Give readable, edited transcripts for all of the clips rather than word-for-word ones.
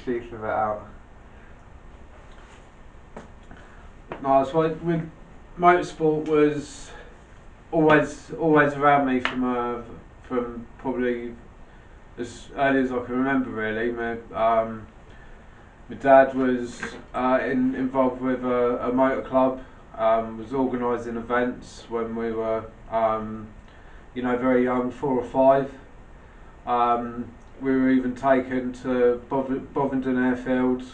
teeth of it out. No, so with motorsport was always around me from probably as early as I can remember. Really, my dad was involved with a motor club. Was organising events when we were very young, 4 or 5. We were even taken to Bovingdon Airfield.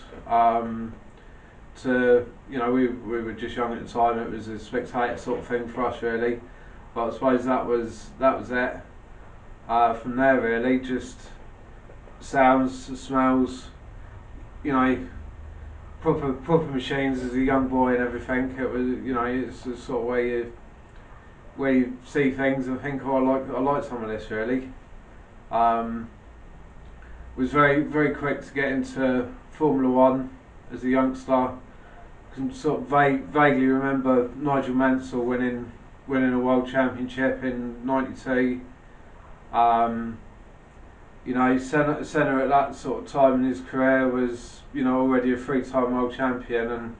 We were just young at the time. It was a spectator sort of thing for us, really. But I suppose that was it. From there, really, just sounds, smells, proper machines as a young boy and everything. It was, it's the sort of where you see things and think, oh, I like some of this, really. Was very quick to get into Formula One as a youngster. I can sort of vaguely remember Nigel Mansell winning a world championship in '92. Senna at that sort of time in his career was, already a 3-time world champion and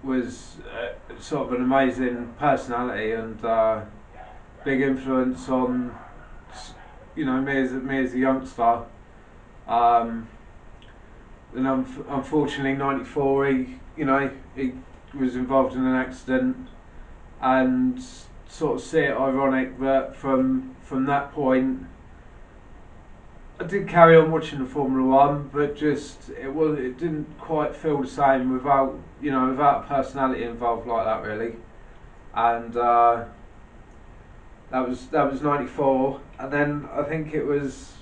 was sort of an amazing personality and big influence on, me as a youngster. And unfortunately, '94, he was involved in an accident, and sort of see it ironic that from that point, I did carry on watching the Formula One, but just it didn't quite feel the same without a personality involved like that, really. And that was '94, and then I think it was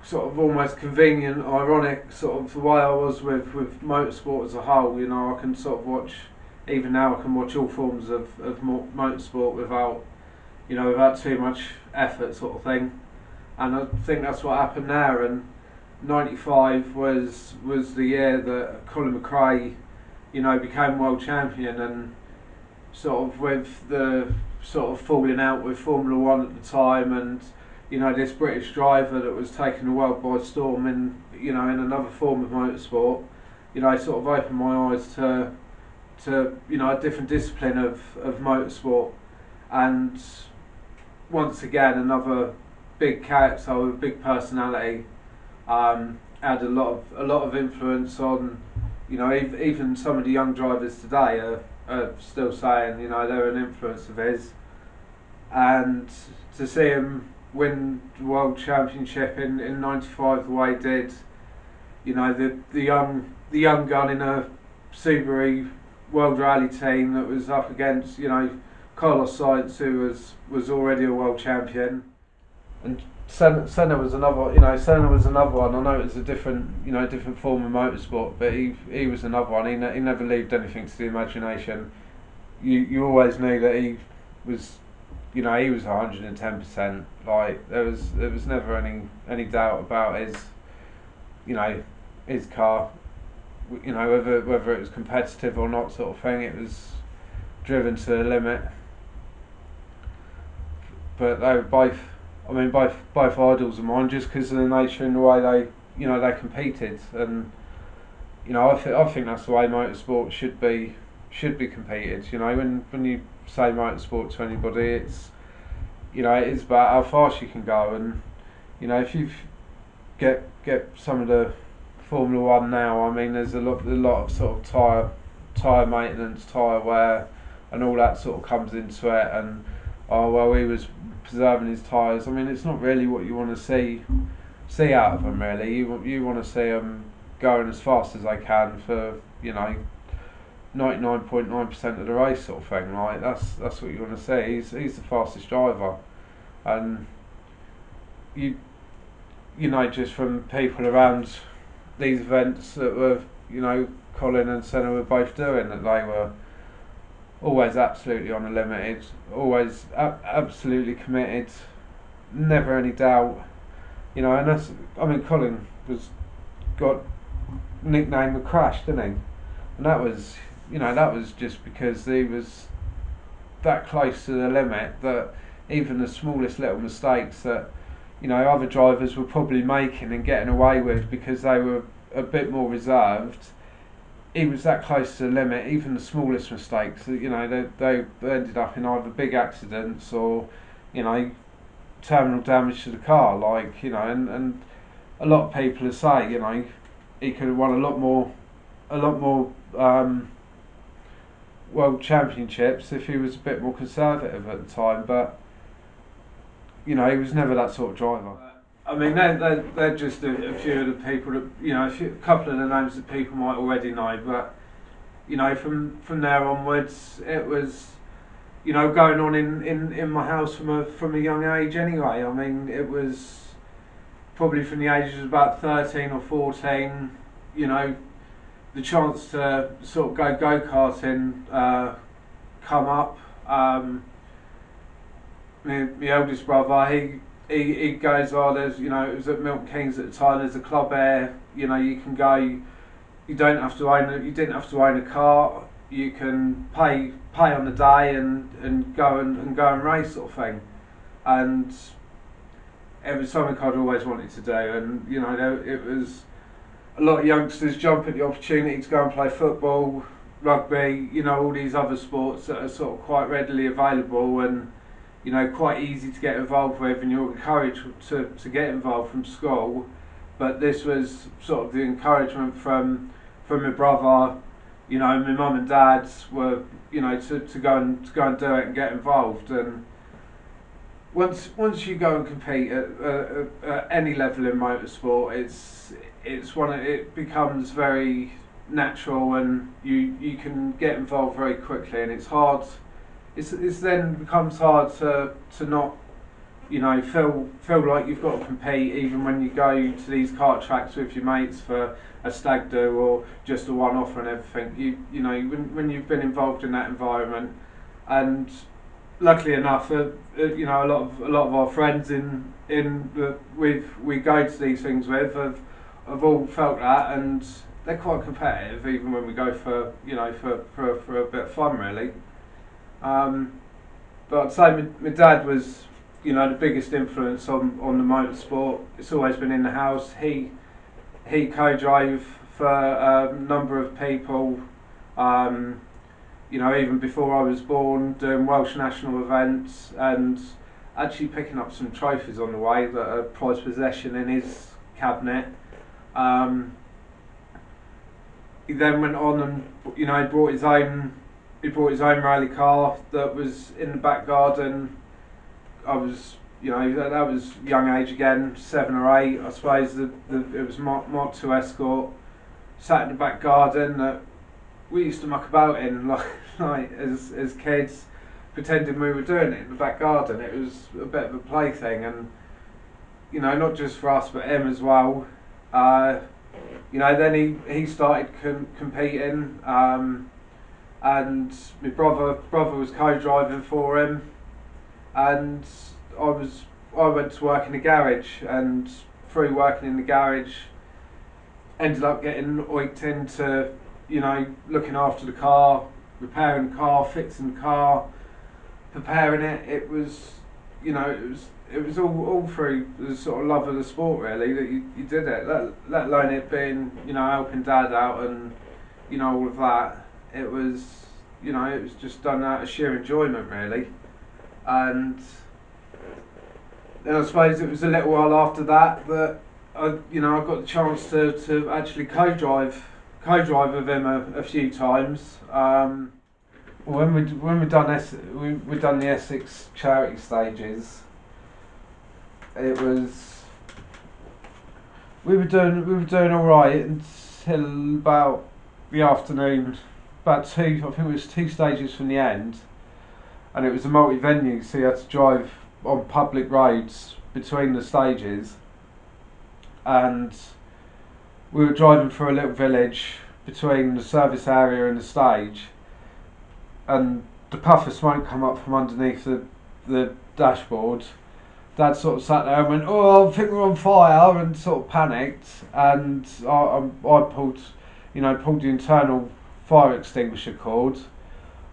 sort of almost convenient, ironic, sort of the way I was with motorsport as a whole. I can sort of watch, even now I can watch all forms of motorsport without too much effort, sort of thing. And I think that's what happened there. And '95 was the year that Colin McRae, became world champion, and sort of with the sort of falling out with Formula One at the time, and this British driver that was taking the world by storm in another form of motorsport, sort of opened my eyes to a different discipline of motorsport. And once again, another big character with a big personality, had a lot of influence on, even some of the young drivers today are still saying, they're an influence of his. And to see him win the world championship in '95 the way he did, the young gun in a Subaru World Rally team that was up against Carlos Sainz, who was already a world champion, and Senna was another. Senna was another one. I know it was a different form of motorsport, but he was another one. He never left anything to the imagination. You always knew that he was. He was 110%. Like there was never any doubt about his car. Whether it was competitive or not, sort of thing. It was driven to the limit. But they were both idols of mine, just because of the nature and the way they competed. And I think that's the way motorsport should be competed. When you say motorsport to anybody, it's it is about how fast you can go. And if you get some of the Formula One now, there's a lot of sort of tyre maintenance, tyre wear, and all that sort of comes into it. And he was preserving his tyres. It's not really what you want to see out of them, really. You want to see them going as fast as they can for 99.9% of the race, sort of thing. Like that's what you want to see. He's the fastest driver, and just from people around these events that were Colin and Senna were both doing, that they were always absolutely on the limit, always absolutely committed, never any doubt. And that's Colin got nicknamed the Crash, didn't he? And that was just because he was that close to the limit that even the smallest little mistakes that other drivers were probably making and getting away with because they were a bit more reserved. He was that close to the limit. Even the smallest mistakes, they ended up in either big accidents or, terminal damage to the car. And a lot of people are saying, he could have won a lot more world championships if he was a bit more conservative at the time. But he was never that sort of driver. I mean, they're just a few of the people that, a couple of the names that people might already know. But, from there onwards, it was, going on in my house from a young age anyway. I mean, it was probably from the ages of about 13 or 14, the chance to sort of go-karting come up. My eldest brother, he goes, there's, it was at Milton Keynes at the time, there's a club there, you can go, you didn't have to own a car, you can pay on the day and go and race sort of thing. And it was something I'd always wanted to do, and it was a lot of youngsters jump at the opportunity to go and play football, rugby, all these other sports that are sort of quite readily available and quite easy to get involved with, and you're encouraged to get involved from school. But this was sort of the encouragement from my brother. My mum and dad were to go and do it and get involved. And once you go and compete at any level in motorsport, it becomes very natural, and you can get involved very quickly, and it's hard. It's then becomes hard to not feel like you've got to compete, even when you go to these kart tracks with your mates for a stag do or just a one-off and everything. When you've been involved in that environment, and luckily enough, a lot of our friends we go to these things with have all felt that, and they're quite competitive even when we go for a bit of fun really. But I'd say my dad was the biggest influence on the motorsport. It's always been in the house. He co-drove for a number of people. Even before I was born, doing Welsh national events and actually picking up some trophies on the way that are prized possession in his cabinet. He then went on and he brought his own rally car that was in the back garden. I was that was young age again, 7 or 8 I suppose. It was Mark II Escort, sat in the back garden that we used to muck about in like as kids, pretending we were doing it in the back garden. It was a bit of a plaything, and not just for us but him as well. Then he started competing, and my brother was co-driving for him, and I went to work in the garage, and through working in the garage ended up getting oiked into looking after the car, repairing the car, fixing the car, preparing it. It was it was all through the sort of love of the sport really that you did it, let alone it being helping dad out and all of that. It was it was just done out of sheer enjoyment really. And then I suppose it was a little while after that I got the chance to actually co-drive with him a few times. When we done the Essex charity stages, it was we were doing all right until about the afternoon, I think it was 2 stages from the end, and it was a multi-venue, so you had to drive on public roads between the stages, and we were driving through a little village between the service area and the stage, and the puff of smoke come up from underneath the dashboard. Dad sort of sat there and went, "Oh, I think we're on fire," and sort of panicked, and I pulled the internal fire extinguisher cord,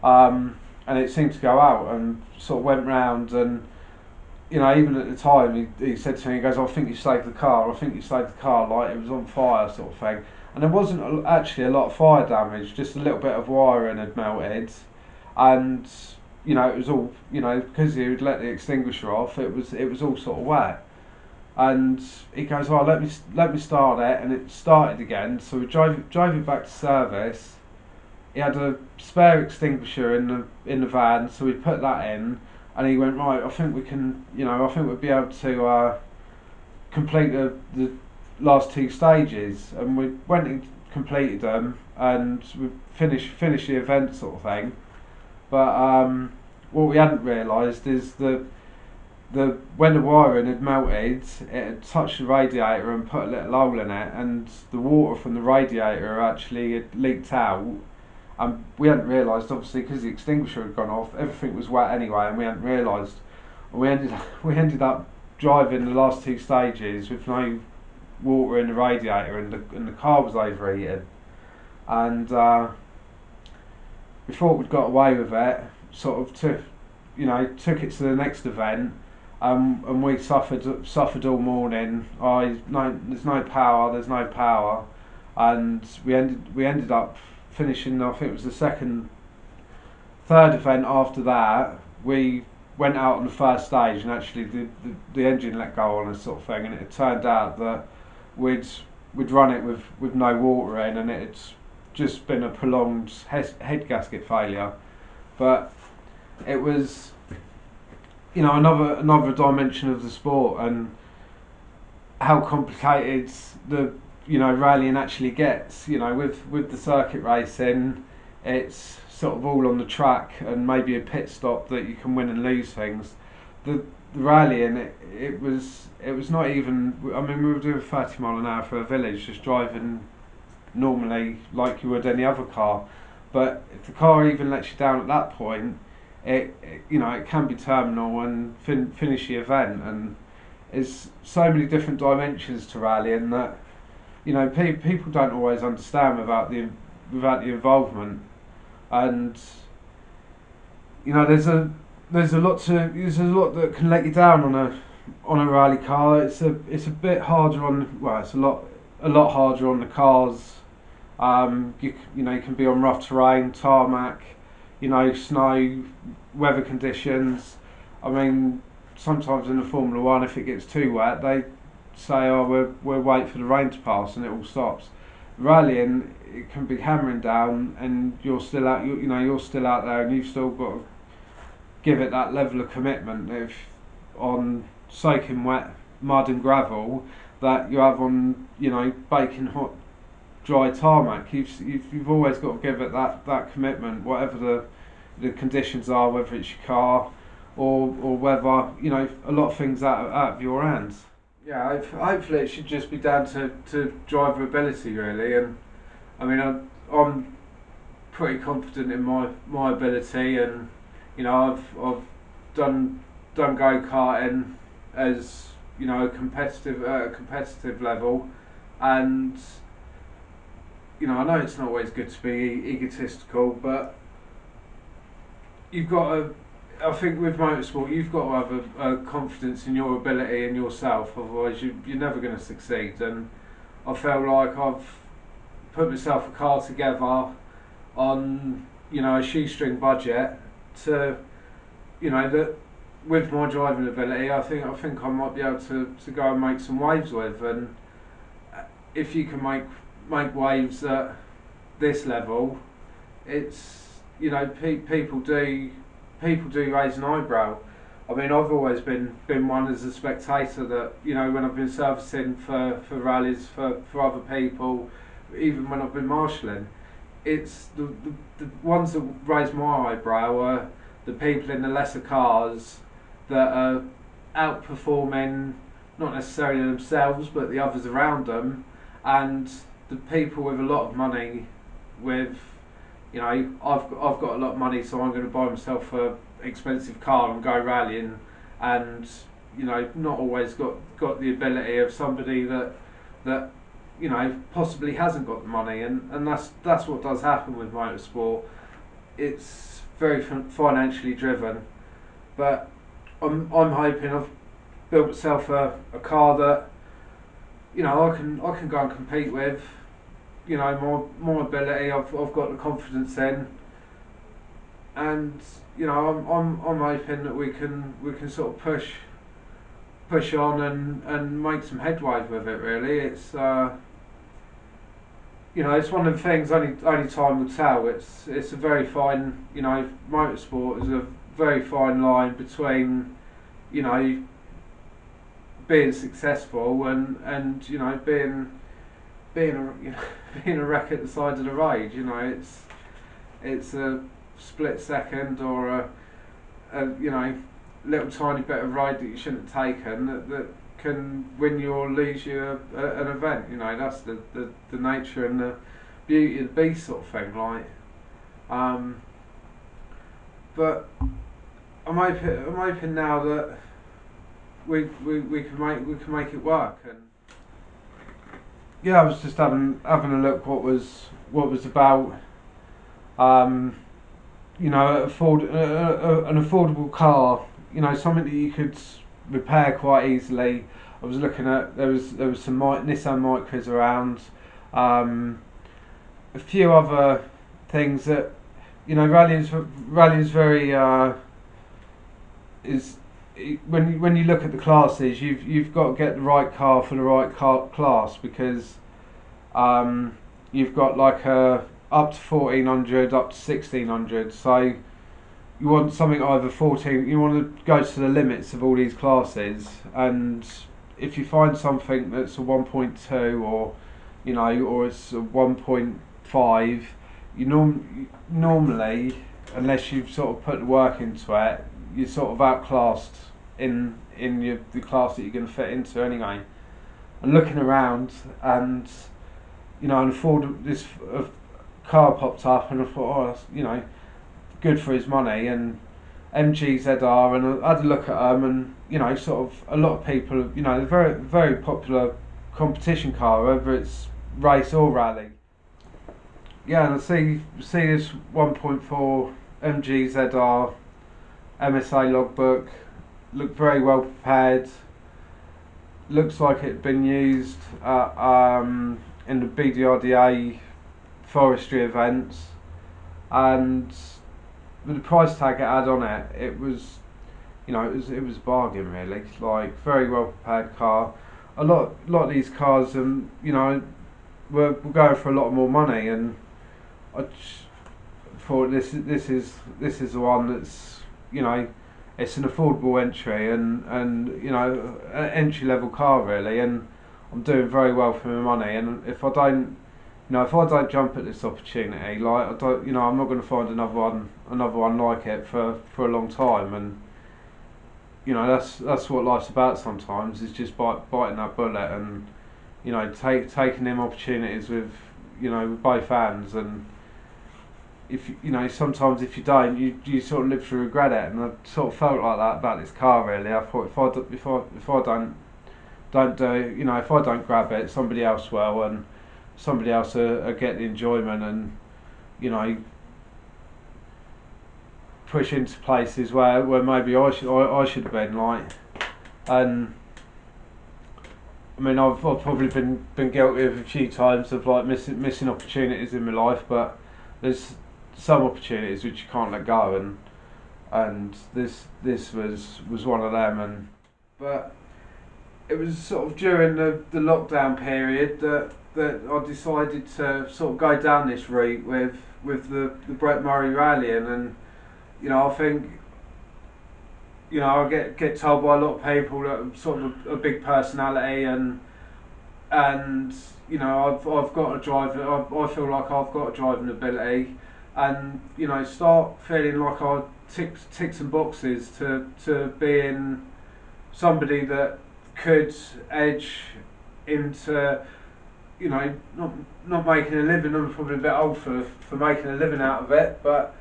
and it seemed to go out, and sort of went round, and you know, even at the time, he said to me, he goes, "I think you saved the car. I think you saved the car, like it was on fire, sort of thing." And there wasn't actually a lot of fire damage, just a little bit of wiring had melted, and you know, it was all, you know, because he would let the extinguisher off, it was all sort of wet. And he goes, "Oh, let me start it," and it started again. So we drove it back to service. He had a spare extinguisher in the van, so we put that in, and he went, "Right, I think we can, you know, I think we'll be able to complete the last two stages." And we went and completed them, and we finished the event, sort of thing. But what we hadn't realised is that when the wiring had melted, it had touched the radiator and put a little hole in it, and the water from the radiator actually had leaked out. And we hadn't realised, obviously, because the extinguisher had gone off, everything was wet anyway, and we hadn't realised. We ended up driving the last two stages with no water in the radiator, and the car was overheating. And we thought we'd got away with it. Sort of took it to the next event, and we suffered all morning. There's no power, and we ended up finishing. I think it was the third event after that. We went out on the first stage, and actually the engine let go on us, sort of thing, and it turned out that we'd run it with no water in, and it had just been a prolonged head gasket failure. But it was, you know, another dimension of the sport, and how complicated the, you know, rallying actually gets. You know, with the circuit racing, it's sort of all on the track and maybe a pit stop that you can win and lose things. The rallying, it was not even. I mean, we were doing 30 mile an hour for a village, just driving normally like you would any other car. But if the car even lets you down at that point, it can be terminal and finish the event. And there's so many different dimensions to rallying that, you know, people don't always understand without the involvement. And you know, there's a lot that can let you down on a rally car. It's a bit harder it's a lot harder on the cars. You know, you can be on rough terrain, tarmac, you know, snow, weather conditions. I mean, sometimes in the Formula One, if it gets too wet, they say, "Oh, we'll wait for the rain to pass," and it all stops. Rallying, it can be hammering down, and you're still out. You're still out there, and you've still got to give it that level of commitment. If on soaking wet mud and gravel that you have on, you know, baking hot dry tarmac, you've always got to give it that commitment, whatever the conditions are, whether it's your car or whether, you know, a lot of things out of your hands. Yeah, hopefully it should just be down to driver ability, really. And I mean, I'm pretty confident in my ability, and you know, I've done go-karting as, you know, a competitive level, and you know, I know it's not always good to be egotistical, but you've got to. I think with motorsport, you've got to have a confidence in your ability and yourself. Otherwise, you're never going to succeed. And I felt like I've put myself a car together on, you know, a shoestring budget to, you know, that with my driving ability, I think I might be able to go and make some waves with. And if you can make waves at this level, it's, you know, people do raise an eyebrow. I mean, I've always been one as a spectator that, you know, when I've been servicing for rallies for other people, even when I've been marshalling, it's the ones that raise my eyebrow are the people in the lesser cars that are outperforming not necessarily themselves but the others around them, and the people with a lot of money with, you know, I've got a lot of money, so I'm going to buy myself a expensive car and go rallying, and, you know, not always got the ability of somebody that you know, possibly hasn't got the money, and that's what does happen with motorsport. It's very financially driven, but I'm hoping I've built myself a car that, you know, I can go and compete with. You know, my ability, I've got the confidence in, and you know, I'm hoping that we can sort of push on and make some headway with it. Really, it's you know, it's one of the things only time will tell. It's a very fine, you know, motorsport is a very fine line between, you know, being successful and you know being a you know, being a wreck at the side of the road. You know, it's a split second or a you know, little tiny bit of road that you shouldn't have taken that can win you or lose you an event. You know, that's the nature and the beauty of the beast sort of thing. Like, but I'm hoping now that we can make it work. And yeah, I was just having a look what was about. You know, an affordable car. You know, something that you could repair quite easily. I was looking at there was some Nissan Micras around, a few other things that, you know, rallying is very is when you look at the classes, you've got to get the right car for the right class, because you've got like up to 1400, up to 1600. So you want something either 14. You want to go to the limits of all these classes, and if you find something that's a 1.2 or, you know, or it's a 1.5, you normally, unless you've sort of put the work into it, you're sort of outclassed in the class that you're going to fit into anyway. And looking around, and you know, and this car popped up, and I thought, oh, that's, you know, good for his money, and MGZR, and I had a look at them, and you know, sort of a lot of people, you know, they're very very popular competition car, whether it's race or rally. Yeah, and I see this 1.4 MGZR MSA logbook, looked very well prepared. Looks like it had been used in the BDRDA forestry events, and with the price tag it had on it, it was, you know, it was a bargain really. Like, very well prepared car. A lot of these cars, you know, were going for a lot more money, and I thought this is the one that's, you know, it's an affordable entry, and you know, an entry level car really, and I'm doing very well for my money. And if I don't jump at this opportunity, like, I don't, you know, I'm not going to find another one like it for a long time. And you know, that's what life's about sometimes, is just biting that bullet, and you know, taking them opportunities with, you know, with both hands. And if you know, sometimes if you don't, you sort of live to regret it. And I sort of felt like that about this car really. I thought if I don't do, you know, if I don't grab it, somebody else will, and somebody else will get the enjoyment, and you know, push into places where maybe I should have been, like. And I mean, I've probably been guilty of a few times of like missing opportunities in my life, but there's some opportunities which you can't let go, and this was one of them. But it was sort of during the lockdown period that I decided to sort of go down this route with the Brett Murray rallying. And you know, I think, you know, I get told by a lot of people that I'm sort of a big personality, and you know, I've got a driving. I feel like I've got a driving ability, and you know, start feeling like I tick some boxes to being somebody that could edge into, you know, not making a living. I'm probably a bit old for making a living out of it, but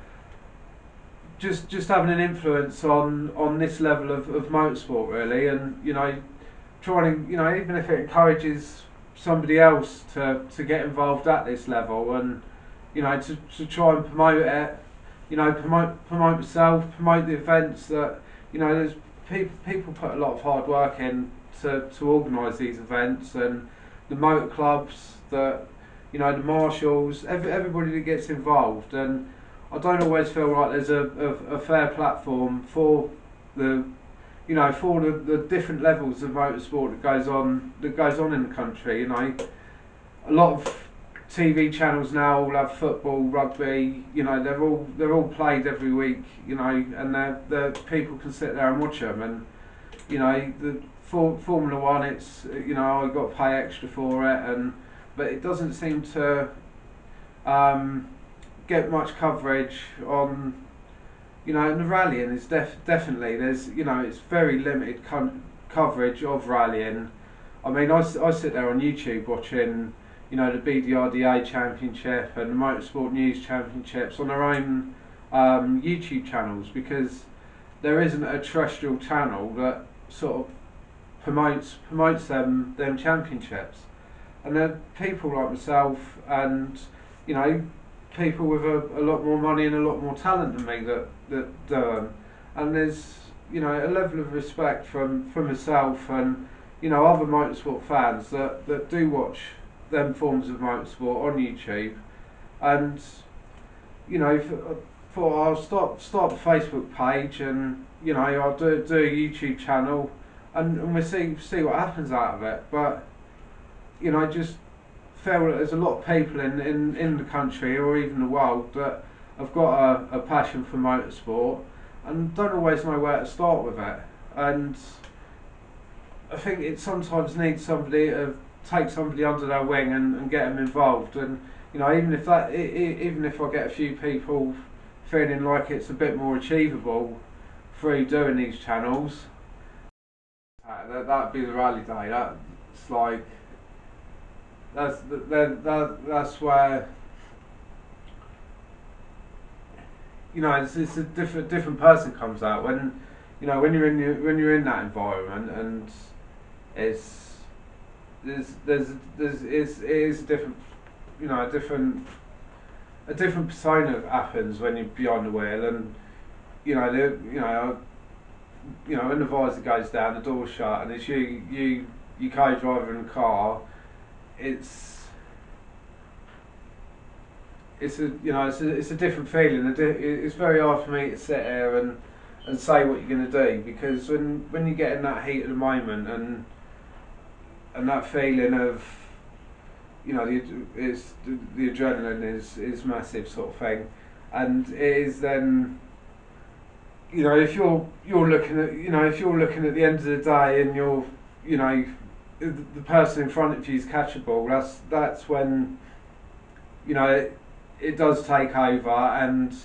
just having an influence on this level of motorsport really. And you know, trying, you know, even if it encourages somebody else to get involved at this level, and you know, to try and promote it, you know, promote myself, promote the events that, you know, there's people put a lot of hard work in to organise these events, and the motor clubs, the the marshals, everybody that gets involved, and I don't always feel like there's a fair platform for the for the different levels of motorsport that goes on in the country. A lot of TV channels now all have football, rugby. They're all played every week. And the people can sit there and watch them. And the Formula One, it's I got to pay extra for it, but it doesn't seem to get much coverage on. And the rallying is definitely there's it's very limited coverage of rallying. I mean, I sit there on YouTube watching the BDRDA Championship and the Motorsport News Championships on their own YouTube channels, because there isn't a terrestrial channel that sort of promotes them championships. And there are people like myself and people with a lot more money and a lot more talent than me that do them. And there's a level of respect from myself and other motorsport fans that do watch them forms of motorsport on YouTube. And for I'll start a Facebook page, and I'll do a YouTube channel, and we'll see what happens out of it. But just feel that there's a lot of people in the country or even the world that have got a passion for motorsport and don't always know where to start with it. And I think it sometimes needs somebody to take somebody under their wing and get them involved. And even if I get a few people feeling like it's a bit more achievable through doing these channels, that'd be the rally day. That's like that's where it's a different person comes out when when you're in that environment, and it is a different a different persona that happens when you're behind the wheel. And when the visor goes down, the door's shut, and it's you co-driver in the car. It's a different feeling. It's very hard for me to sit here and say what you're going to do, because when you get in that heat of the moment and that feeling of the adrenaline is massive, sort of thing. And it is then if you're looking at if you're looking at the end of the day and you're the person in front of you is catchable, that's when it does take over, and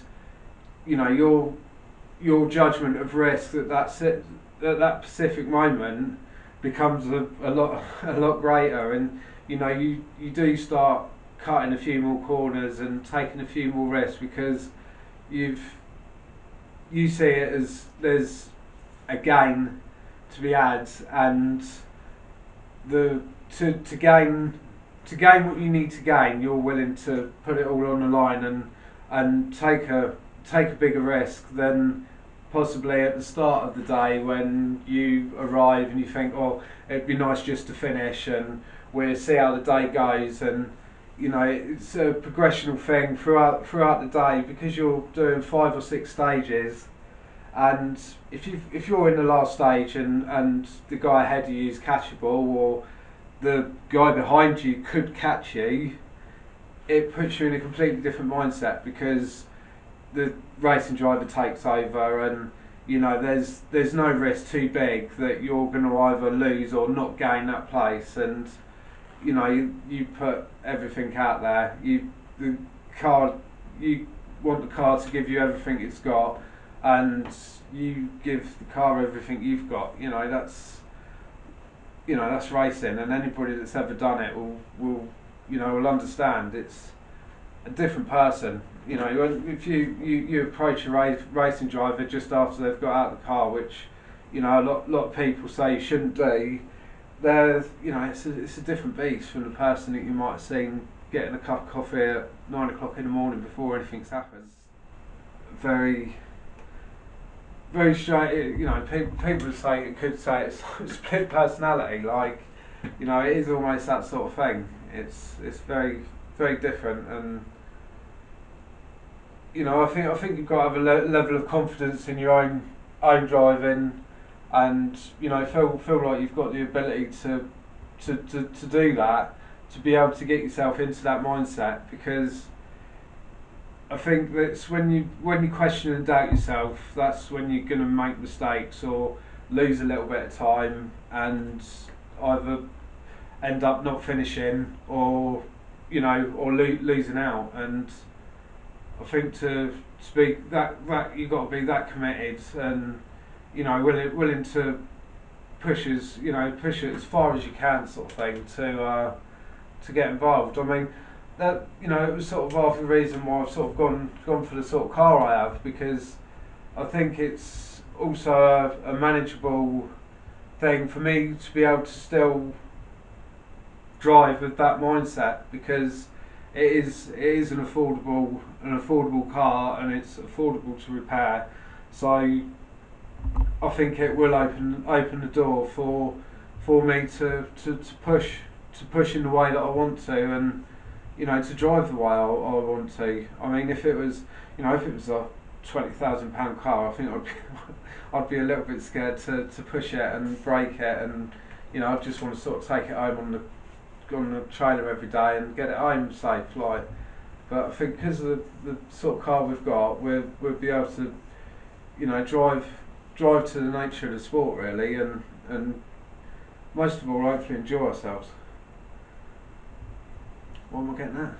your judgment of risk at that specific moment becomes a lot greater. And you do start cutting a few more corners and taking a few more risks, because you see it as there's a gain to be had, and to gain what you need to gain, you're willing to put it all on the line and take a bigger risk than possibly at the start of the day, when you arrive and you think, oh, it'd be nice just to finish and we'll see how the day goes. And it's a progressional thing throughout the day, because you're doing 5 or 6 stages. And if you're in the last stage and the guy ahead of you is catchable, or the guy behind you could catch you, it puts you in a completely different mindset, because the racing driver takes over, and there's no risk too big that you're going to either lose or not gain that place. And you put everything out there. You want the car to give you everything it's got, and you give the car everything you've got. That's racing, and anybody that's ever done it will understand. It's a different person. If you approach a racing driver just after they've got out of the car, which a lot of people say you shouldn't do, it's a different beast from the person that you might have seen getting a cup of coffee at 9 o'clock in the morning before anything's happened. very straight. You know, people say could say it's split personality. Like, you know, it is almost that sort of thing. It's very different, and you know, I think you've got to have a level of confidence in your own driving, and you know, feel like you've got the ability to do that, to be able to get yourself into that mindset. Because I think that's when you question and doubt yourself, that's when you're going to make mistakes or lose a little bit of time, and either end up not finishing, or you know, or losing out. And I think to speak that you've got to be that committed, and you know, willing to push push it as far as you can, sort of thing, to get involved. I mean, that, you know, it was sort of half the reason why I've sort of gone for the sort of car I have, because I think it's also a manageable thing for me to be able to still drive with that mindset, because it is an affordable car, and it's affordable to repair. So I think it will open the door for me to push in the way that I want to, and you know, to drive the way I want to. I mean, if it was, you know, if it was a £20,000 car, I think I'd be a little bit scared to push it and brake it, and you know, I'd just want to sort of take it home on the trailer every day and get it home safe, like. But I think because of the sort of car we've got, we'll be able to, you know, drive to the nature of the sport, really, and most of all, hopefully enjoy ourselves. What am I getting at?